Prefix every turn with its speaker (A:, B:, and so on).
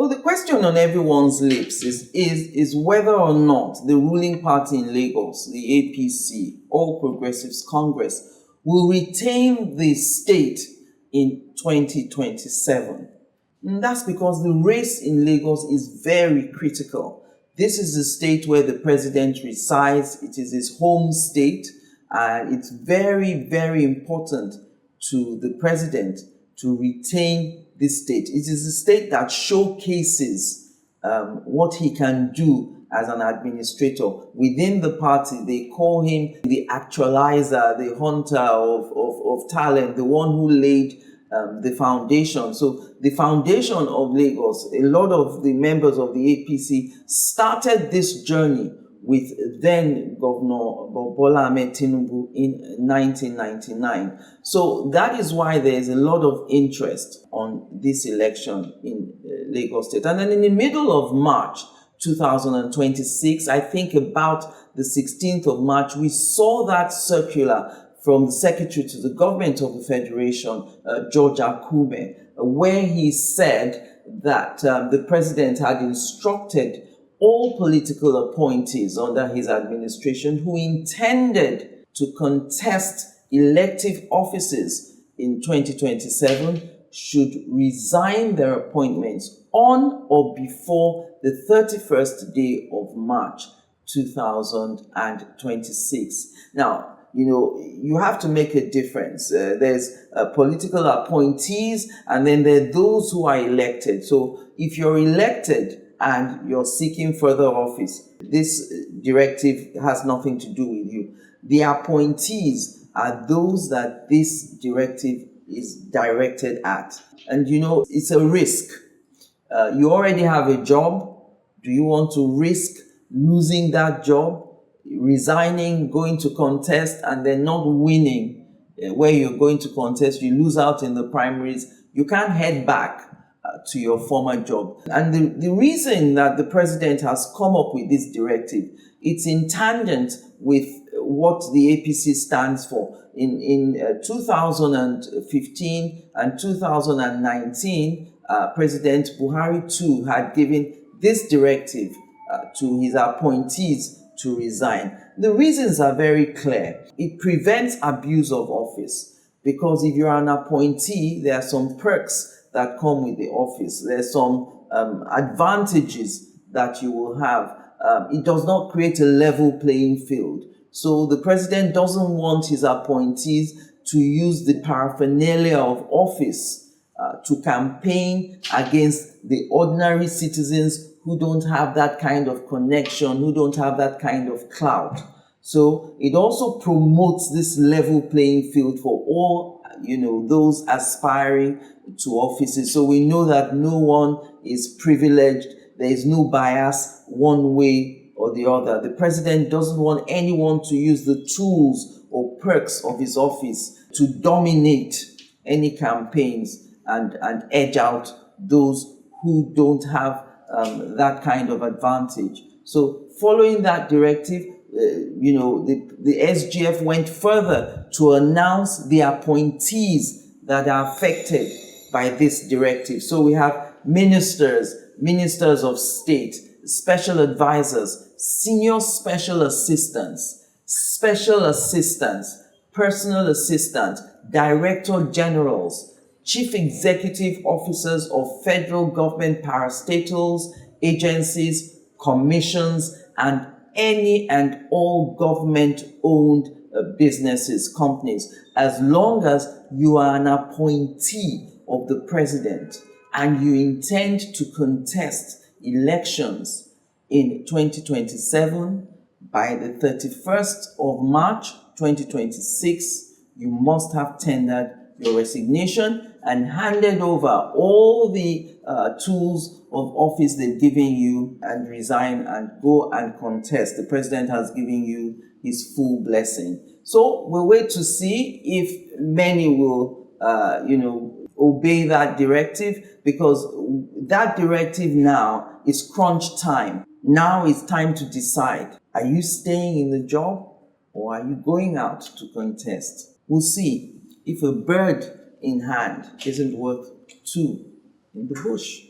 A: Well, the question on everyone's lips is whether or not the ruling party in Lagos, the APC, All Progressives Congress, will retain the state in 2027. And that's because the race in Lagos is very critical. This is the state where the president resides. It is his home state, and it's very, very important to the president to retain this state. It is a state that showcases what he can do as an administrator. Within the party, they call him the actualizer, the hunter of talent, the one who laid the foundation. So the foundation of Lagos, a lot of the members of the APC started this journey with then Governor Bola Ajetunmobi in 1999. So that is why there is a lot of interest on this election in Lagos State. And then in the middle of March 2026, I think about the 16th of March, we saw that circular from the Secretary to the Government of the Federation, George Akume, where he said that the President had instructed all political appointees under his administration who intended to contest elective offices in 2027 should resign their appointments on or before the 31st day of March 2026. Now, you have to make a difference. There's political appointees, and then there are those who are elected. So if you're elected and you're seeking further office, this directive has nothing to do with you. The appointees are those that this directive is directed at. And it's a risk. You already have a job. Do you want to risk losing that job, resigning, going to contest, and then not winning where you're going to contest? You lose out in the primaries. You can't head back to your former job. And the reason that the president has come up with this directive, it's in tandem with what the APC stands for. In 2015 and 2019, President Buhari too had given this directive to his appointees to resign. The reasons are very clear. It prevents abuse of office, because if you're an appointee, there are some perks that come with the office. There's some advantages that you will have. It does not create a level playing field. So the president doesn't want his appointees to use the paraphernalia of office to campaign against the ordinary citizens who don't have that kind of connection, who don't have that kind of clout. So it also promotes this level playing field for all, those aspiring to offices. So we know that no one is privileged. There is no bias one way or the other. The president doesn't want anyone to use the tools or perks of his office to dominate any campaigns and edge out those who don't have that kind of advantage. So following that directive, the SGF went further to announce the appointees that are affected by this directive. So we have ministers of state, special advisors, senior special assistants, personal assistants, director generals, chief executive officers of federal government parastatals, agencies, commissions, and any and all government-owned businesses, companies, as long as you are an appointee of the president and you intend to contest elections in 2027 by the 31st of March 2026, you must have tendered your resignation and handed over all the tools of office they've given you, and resign and go and contest. The president has given you his full blessing. So we'll wait to see if many will, obey that directive, because that directive now is crunch time. Now it's time to decide. Are you staying in the job or are you going out to contest? We'll see if a bird in hand isn't worth two in the bush.